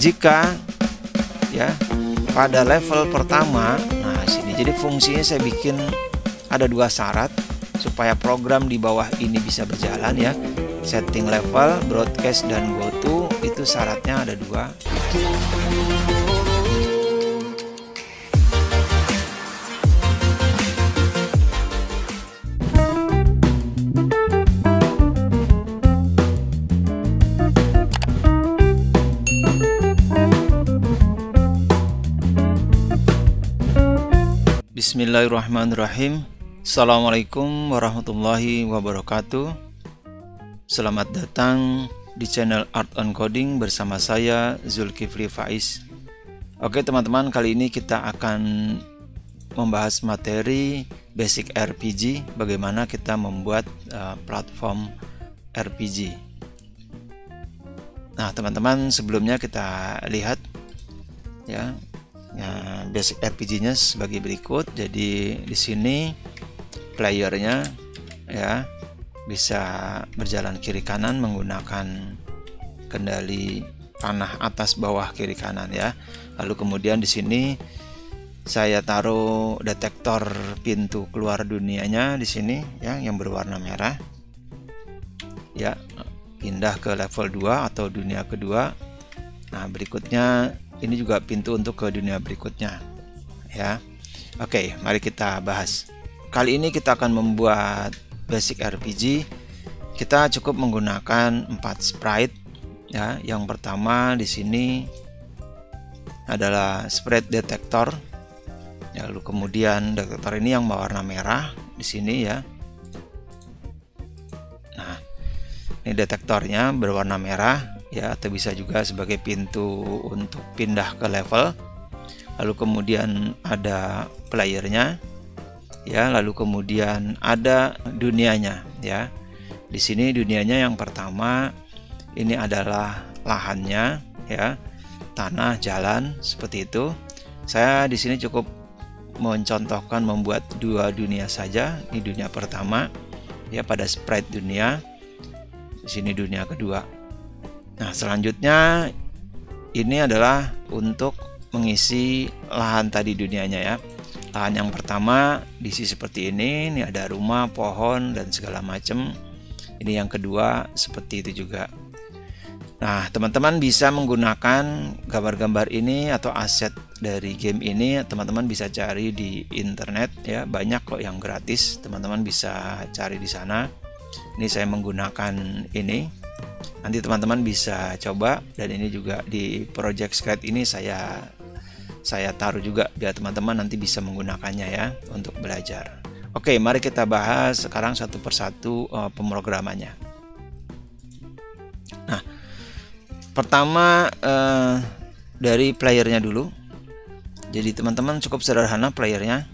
jika ya pada level pertama, nah sini jadi fungsinya saya bikin ada dua syarat supaya program di bawah ini bisa berjalan ya. Setting level, broadcast, dan goto itu syaratnya ada dua. Bismillahirrahmanirrahim. Assalamualaikum warahmatullahi wabarakatuh. Selamat datang di channel Art on Coding bersama saya Zulkifli Faiz. Oke teman-teman, kali ini kita akan membahas materi basic RPG, bagaimana kita membuat platform RPG. Nah teman-teman, sebelumnya kita lihat ya, basic RPG-nya sebagai berikut. Jadi di sini playernya ya bisa berjalan kiri kanan menggunakan kendali panah atas bawah kiri kanan ya. Lalu kemudian di sini saya taruh detektor pintu keluar dunianya di sini ya, yang berwarna merah. Ya, pindah ke level 2 atau dunia kedua. Nah, berikutnya ini juga pintu untuk ke dunia berikutnya ya. Oke, mari kita bahas. Kali ini kita akan membuat basic RPG. Kita cukup menggunakan 4 sprite ya. Yang pertama di sini adalah sprite detektor ya, lalu kemudian detektor ini yang berwarna merah di sini ya. Nah, ini detektornya berwarna merah ya, atau bisa juga sebagai pintu untuk pindah ke level. Lalu kemudian ada playernya ya, lalu kemudian ada dunianya ya. Di sini dunianya yang pertama ini adalah lahannya ya, tanah, jalan, seperti itu. Saya di sini cukup mencontohkan membuat dua dunia saja. Ini dunia pertama ya pada sprite dunia. Di sini dunia kedua. Nah, selanjutnya ini adalah untuk mengisi lahan tadi dunianya ya. Lahan yang pertama diisi seperti ini ada rumah, pohon, dan segala macam. Ini yang kedua seperti itu juga. Nah, teman-teman bisa menggunakan gambar-gambar ini atau aset dari game ini, teman-teman bisa cari di internet ya, banyak kok yang gratis, teman-teman bisa cari di sana. Ini saya menggunakan ini. Nanti teman-teman bisa coba, dan ini juga di project Scratch ini saya taruh juga biar teman-teman nanti bisa menggunakannya ya untuk belajar. Oke, mari kita bahas sekarang satu persatu pemrogramannya. Nah, pertama dari playernya dulu. Jadi teman-teman cukup sederhana playernya.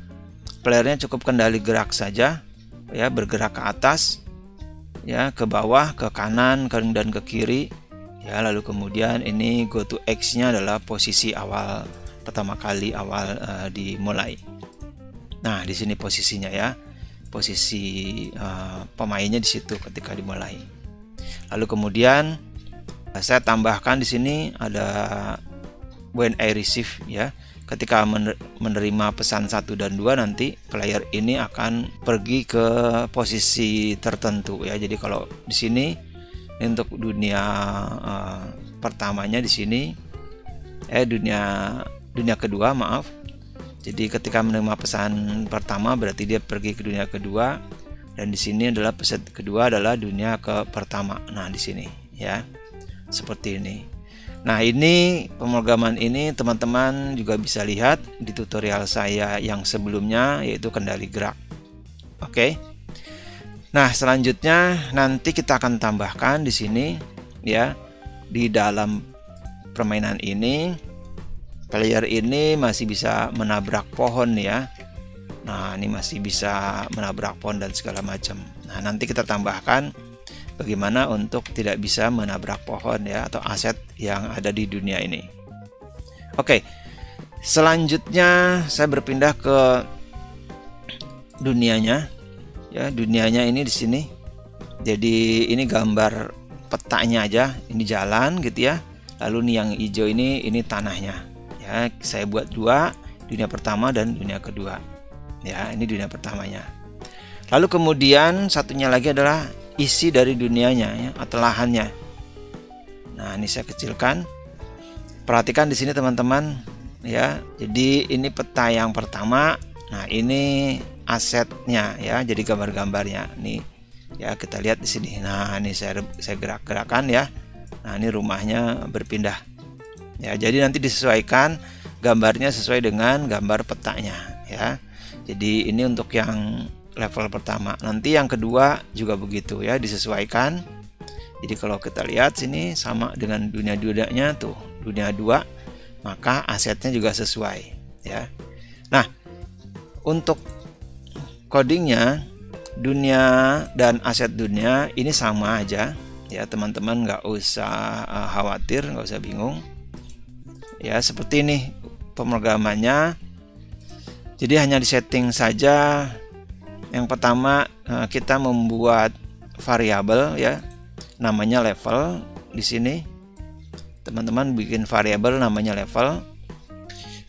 Playernya cukup kendali gerak saja ya, bergerak ke atas ya, ke bawah, ke kanan, dan ke kiri ya. Lalu kemudian ini go to X nya adalah posisi awal, pertama kali awal dimulai. Nah, di sini posisinya ya, posisi pemainnya di situ ketika dimulai. Lalu kemudian saya tambahkan di sini ada when I receive ya. Ketika menerima pesan 1 dan 2, nanti player ini akan pergi ke posisi tertentu ya. Jadi kalau di sini ini untuk dunia pertamanya di sini dunia kedua, maaf. Jadi ketika menerima pesan pertama berarti dia pergi ke dunia kedua, dan di sini adalah pesan kedua adalah dunia ke pertama. Nah, di sini ya. Seperti ini. Nah, ini pemrograman ini teman-teman juga bisa lihat di tutorial saya yang sebelumnya, yaitu kendali gerak. Oke. Nah, selanjutnya nanti kita akan tambahkan di sini ya, di dalam permainan ini player ini masih bisa menabrak pohon ya. Nah, ini masih bisa menabrak pohon dan segala macam. Nah, nanti kita tambahkan bagaimana untuk tidak bisa menabrak pohon ya, atau aset yang ada di dunia ini. Oke, selanjutnya saya berpindah ke dunianya ya. Dunianya ini di sini. Jadi ini gambar petanya aja, ini jalan gitu ya. Lalu nih yang hijau ini tanahnya. Ya, saya buat dua, dunia pertama dan dunia kedua. Ya, ini dunia pertamanya. Lalu kemudian satunya lagi adalah isi dari dunianya ya, atau lahannya. Nah, ini saya kecilkan. Perhatikan di sini teman-teman ya. Jadi ini peta yang pertama. Nah, ini asetnya ya, jadi gambar-gambarnya. Nih ya, kita lihat di sini. Nah, ini saya gerak-gerakan ya. Nah, ini rumahnya berpindah. Ya, jadi nanti disesuaikan gambarnya sesuai dengan gambar petanya ya. Jadi ini untuk yang level pertama. Nanti yang kedua juga begitu ya, disesuaikan. Jadi kalau kita lihat sini sama dengan dunia-dunianya tuh, dunia 2, maka asetnya juga sesuai ya. Nah, untuk codingnya dunia dan aset dunia ini sama aja ya teman-teman, nggak usah khawatir, nggak usah bingung ya. Seperti ini pemrogramannya, jadi hanya disetting saja. Yang pertama kita membuat variabel ya, namanya level. Di sini teman-teman bikin variabel namanya level.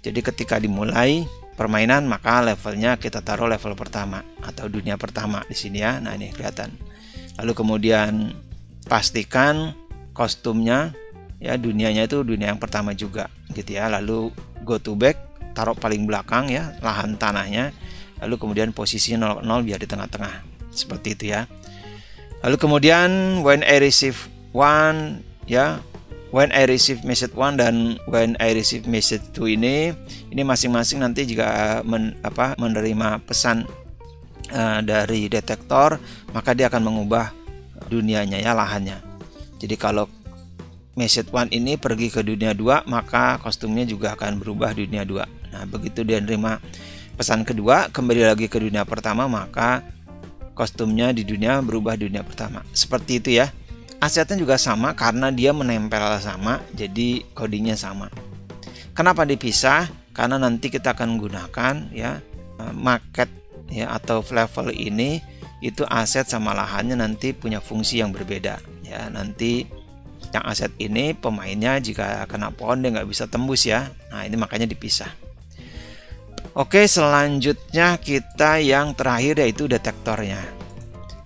Jadi ketika dimulai permainan maka levelnya kita taruh level pertama atau dunia pertama di sini ya. Nah, ini kelihatan. Lalu kemudian pastikan kostumnya ya, dunianya itu dunia yang pertama juga gitu ya. Lalu go to back, taruh paling belakang ya, lahan tanahnya. Lalu kemudian posisi 0,0 biar di tengah-tengah, seperti itu ya. Lalu kemudian when I receive one ya, when I receive message 1 dan when I receive message 2 ini masing-masing nanti juga menerima pesan dari detektor, maka dia akan mengubah dunianya ya, lahannya. Jadi kalau message 1 ini pergi ke dunia 2, maka kostumnya juga akan berubah dunia 2. Nah, begitu dia nerima pesan kedua, kembali lagi ke dunia pertama, maka kostumnya di dunia berubah dunia pertama. Seperti itu ya. Asetnya juga sama karena dia menempel sama, jadi codingnya sama. Kenapa dipisah? Karena nanti kita akan gunakan ya market ya atau level ini, itu aset sama lahannya nanti punya fungsi yang berbeda ya. Nanti yang aset ini pemainnya jika kena pohon dia nggak bisa tembus ya. Nah, ini makanya dipisah. Oke, selanjutnya kita yang terakhir yaitu detektornya.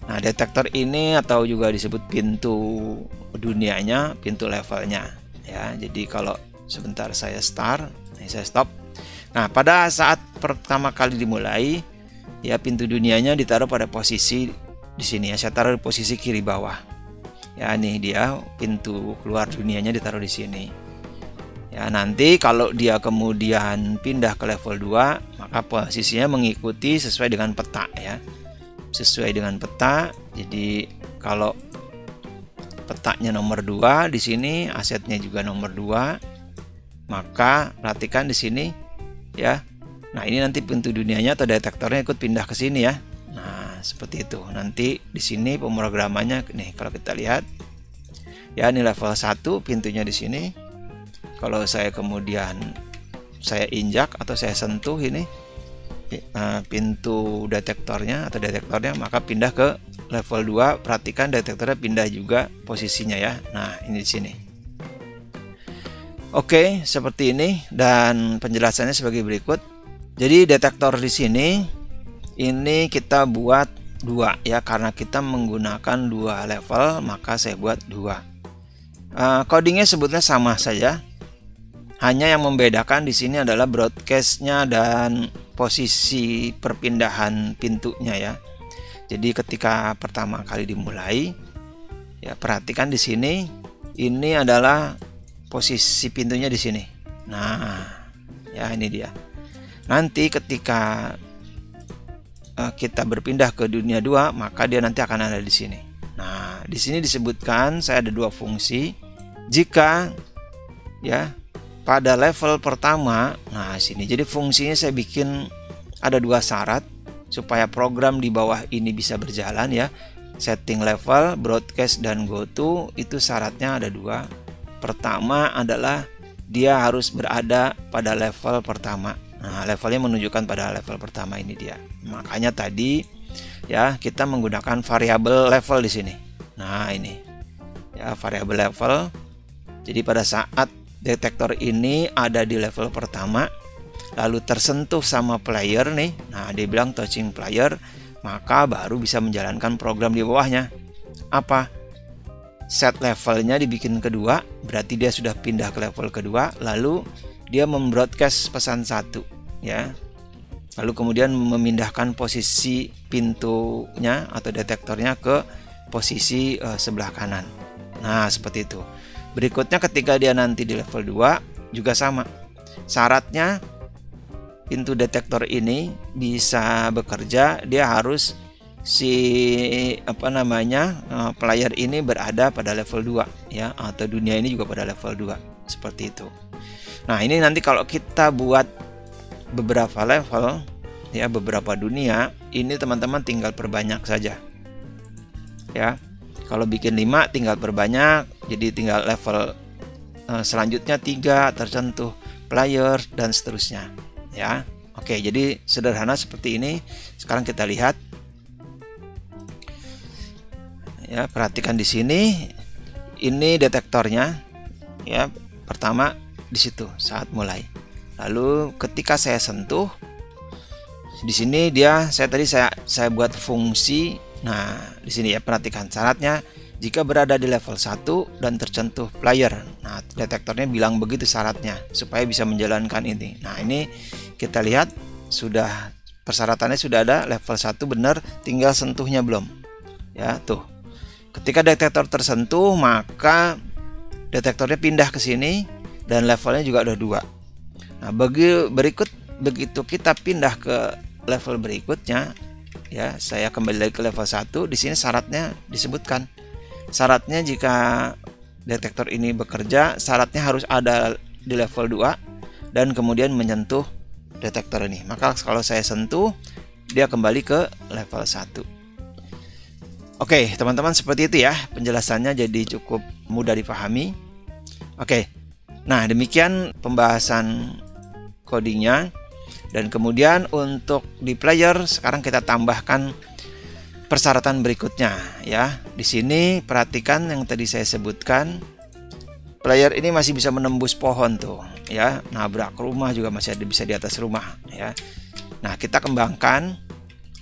Nah, detektor ini atau juga disebut pintu dunianya, pintu levelnya ya. Jadi kalau sebentar saya start, saya stop. Nah, pada saat pertama kali dimulai ya, pintu dunianya ditaruh pada posisi di sini ya. Saya taruh di posisi kiri bawah. Ya, ini dia pintu keluar dunianya ditaruh di sini. Ya, nanti kalau dia kemudian pindah ke level 2, maka posisinya mengikuti sesuai dengan peta ya. Sesuai dengan peta. Jadi kalau petanya nomor 2 di sini, asetnya juga nomor 2, maka perhatikan di sini ya. Nah, ini nanti pintu dunianya atau detektornya ikut pindah ke sini ya. Nah, seperti itu. Nanti di sini pemrogramannya nih, kalau kita lihat ya, ini level 1 pintunya di sini. Kalau saya kemudian saya injak atau saya sentuh ini pintu detektornya atau detektornya, maka pindah ke level 2. Perhatikan detektornya pindah juga posisinya ya. Nah, ini di sini. Oke, seperti ini dan penjelasannya sebagai berikut. Jadi detektor di sini ini kita buat 2 ya, karena kita menggunakan 2 level, maka saya buat 2. Codingnya sebetulnya sama saja. Hanya yang membedakan di sini adalah broadcastnya dan posisi perpindahan pintunya ya. Jadi ketika pertama kali dimulai ya, perhatikan di sini ini adalah posisi pintunya di sini. Nah, ya ini dia. Nanti ketika kita berpindah ke dunia 2, maka dia nanti akan ada di sini. Nah, di sini disebutkan saya ada 2 fungsi. Jika ya pada level pertama, nah sini jadi fungsinya saya bikin ada 2 syarat supaya program di bawah ini bisa berjalan ya. Setting level, broadcast dan go to, itu syaratnya ada 2. Pertama adalah dia harus berada pada level pertama. Nah, levelnya menunjukkan pada level pertama, ini dia. Makanya tadi ya kita menggunakan variabel level di sini. Nah, ini ya variabel level. Jadi pada saat detektor ini ada di level pertama, lalu tersentuh sama player nih, nah dia bilang touching player, maka baru bisa menjalankan program di bawahnya. Apa? Set levelnya dibikin kedua, berarti dia sudah pindah ke level kedua, lalu dia membroadcast pesan 1 ya. Lalu kemudian memindahkan posisi pintunya atau detektornya ke posisi sebelah kanan. Nah, seperti itu. Berikutnya ketika dia nanti di level 2 juga sama. Syaratnya pintu detektor ini bisa bekerja, dia harus player ini berada pada level 2 ya, atau dunia ini juga pada level 2 seperti itu. Nah, ini nanti kalau kita buat beberapa level ya, beberapa dunia, ini teman-teman tinggal perbanyak saja. Ya. Kalau bikin 5 tinggal perbanyak, jadi tinggal level selanjutnya 3 tersentuh player dan seterusnya ya. Oke, jadi sederhana seperti ini. Sekarang kita lihat ya, perhatikan di sini, ini detektornya ya. Pertama di situ saat mulai, lalu ketika saya sentuh di sini saya buat fungsi. Nah, di sini ya, perhatikan syaratnya jika berada di level 1 dan tersentuh player. Nah, detektornya bilang begitu syaratnya supaya bisa menjalankan ini. Nah, ini kita lihat sudah persyaratannya sudah ada, level 1 benar, tinggal sentuhnya belum. Ya, tuh. Ketika detektor tersentuh, maka detektornya pindah ke sini dan levelnya juga ada 2. Nah, begitu kita pindah ke level berikutnya, ya, saya kembali lagi ke level 1. Di sini syaratnya disebutkan. Syaratnya jika detektor ini bekerja, syaratnya harus ada di level 2 dan kemudian menyentuh detektor ini. Maka kalau saya sentuh, dia kembali ke level 1. Oke, teman-teman, seperti itu ya penjelasannya, jadi cukup mudah dipahami. Oke. Nah, demikian pembahasan codingnya. Dan kemudian untuk di player sekarang kita tambahkan persyaratan berikutnya ya. Di sini perhatikan yang tadi saya sebutkan. Player ini masih bisa menembus pohon tuh ya. Nabrak rumah juga masih bisa di atas rumah ya. Nah, kita kembangkan.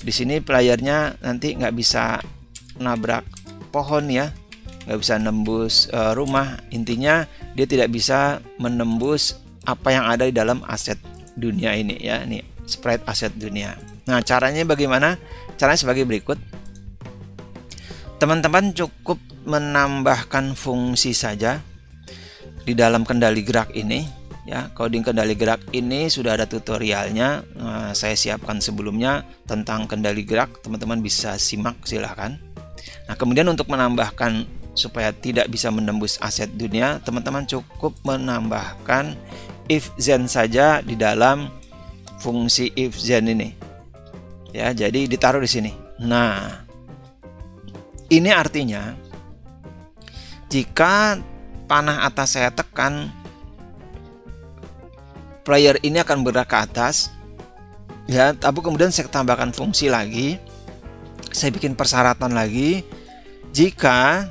Di sini playernya nanti nggak bisa nabrak pohon ya. Nggak bisa nembus rumah. Intinya dia tidak bisa menembus apa yang ada di dalam aset dunia ini ya, ini sprite aset dunia. Nah, caranya bagaimana? Caranya sebagai berikut. Teman-teman cukup menambahkan fungsi saja di dalam kendali gerak ini ya. Coding kendali gerak ini sudah ada tutorialnya, saya siapkan sebelumnya tentang kendali gerak, teman-teman bisa simak silahkan. Nah, kemudian untuk menambahkan supaya tidak bisa menembus aset dunia, teman-teman cukup menambahkan if then saja di dalam fungsi if then ini ya, jadi ditaruh di sini. Nah, ini artinya jika panah atas saya tekan, player ini akan bergerak ke atas ya, tapi kemudian saya tambahkan fungsi lagi, saya bikin persyaratan lagi, jika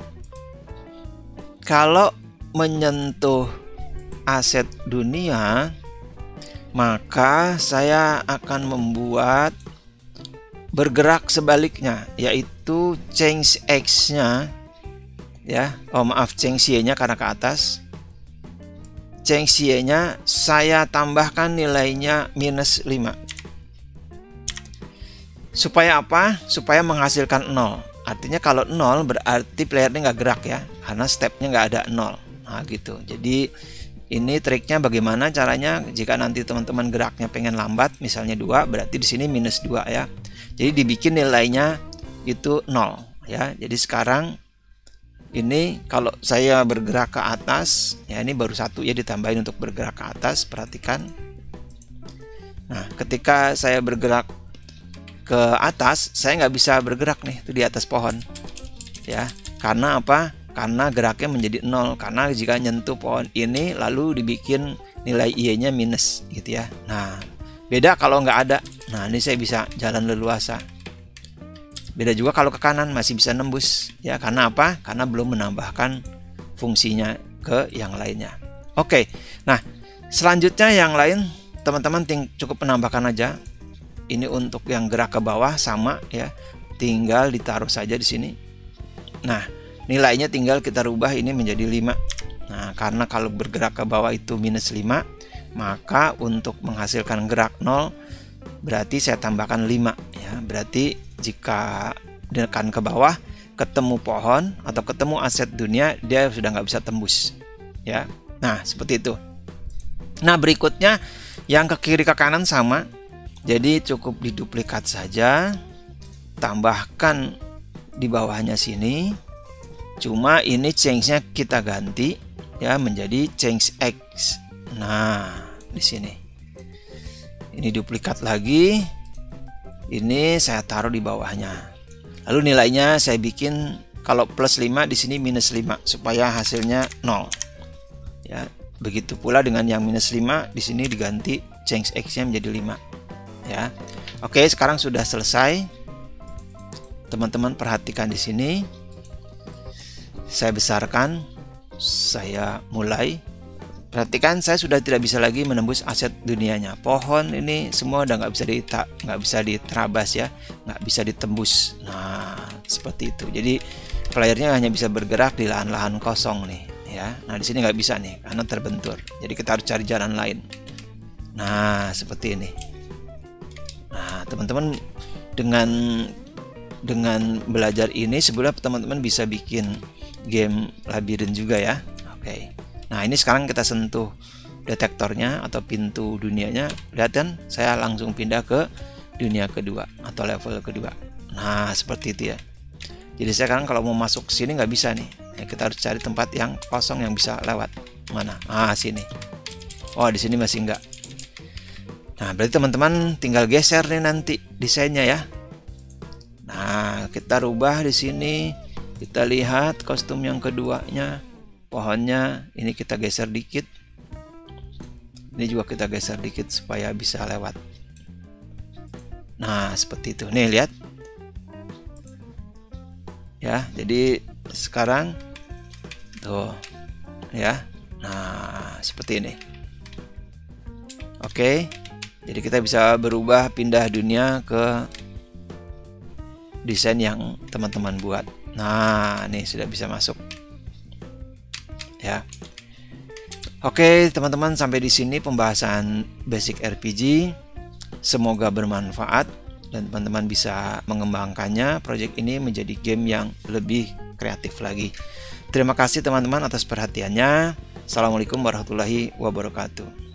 kalau menyentuh aset dunia, maka saya akan membuat bergerak sebaliknya, yaitu change X nya ya, change Y nya karena ke atas, change Y nya saya tambahkan nilainya -5. Supaya apa? Supaya menghasilkan 0. Artinya kalau 0 berarti playernya nggak gerak ya, karena stepnya nggak ada 0. Nah gitu. Jadi ini triknya bagaimana caranya jika nanti teman-teman geraknya pengen lambat, misalnya 2, berarti di sini -2 ya. Jadi dibikin nilainya itu 0 ya. Jadi sekarang ini kalau saya bergerak ke atas ya, ini baru 1 ya, ditambahin untuk bergerak ke atas, perhatikan. Nah, ketika saya bergerak ke atas, saya nggak bisa bergerak nih, itu di atas pohon ya. Karena apa? Karena geraknya menjadi 0, karena jika nyentuh pohon ini lalu dibikin nilai Y-nya minus gitu ya. Nah, beda kalau nggak ada. Nah, ini saya bisa jalan leluasa. Beda juga kalau ke kanan masih bisa nembus ya. Karena apa? Karena belum menambahkan fungsinya ke yang lainnya. Oke, nah selanjutnya yang lain teman-teman cukup menambahkan aja. Ini untuk yang gerak ke bawah sama ya, tinggal ditaruh saja di sini. Nah nilainya tinggal kita rubah ini menjadi 5. Nah karena kalau bergerak ke bawah itu -5, maka untuk menghasilkan gerak 0 berarti saya tambahkan 5 ya. Berarti jika ditekan ke bawah ketemu pohon atau ketemu aset dunia, dia sudah nggak bisa tembus ya. Nah seperti itu. Nah berikutnya yang ke kiri ke kanan sama, jadi cukup diduplikat saja, tambahkan di bawahnya sini, cuma ini change-nya kita ganti ya menjadi change X. Nah di sini ini duplikat lagi, ini saya taruh di bawahnya, lalu nilainya saya bikin kalau +5 di sini -5 supaya hasilnya 0 ya. Begitu pula dengan yang -5 di sini diganti change X-nya menjadi 5 ya. Oke, sekarang sudah selesai. Teman-teman perhatikan di sini. Saya besarkan, saya mulai. Perhatikan saya sudah tidak bisa lagi menembus aset dunianya. Pohon ini semua udah nggak bisa diterabas ya, nggak bisa ditembus. Nah seperti itu. Jadi playernya hanya bisa bergerak di lahan-lahan kosong nih ya. Nah di sini nggak bisa nih karena terbentur. Jadi kita harus cari jalan lain. Nah seperti ini. Nah teman-teman dengan belajar ini sebenarnya teman-teman bisa bikin game labirin juga ya. Oke. Nah ini sekarang kita sentuh detektornya atau pintu dunianya. Lihat kan, saya langsung pindah ke dunia kedua atau level kedua. Nah seperti itu ya. Jadi sekarang kalau mau masuk ke sini nggak bisa nih ya, kita harus cari tempat yang kosong yang bisa lewat. Mana? Sini. Oh di sini masih enggak. Nah berarti teman-teman tinggal geser nih nanti desainnya ya. Nah kita rubah di sini, kita lihat kostum yang keduanya, pohonnya ini kita geser dikit, ini juga kita geser dikit supaya bisa lewat. Nah seperti itu nih, lihat ya. Jadi sekarang tuh ya. Nah seperti ini. Oke, jadi kita bisa berubah pindah dunia ke desain yang teman-teman buat. Nah ini sudah bisa masuk ya. Oke teman-teman, sampai di sini pembahasan basic RPG. Semoga bermanfaat dan teman-teman bisa mengembangkannya, project ini menjadi game yang lebih kreatif lagi. Terima kasih teman-teman atas perhatiannya. Assalamualaikum warahmatullahi wabarakatuh.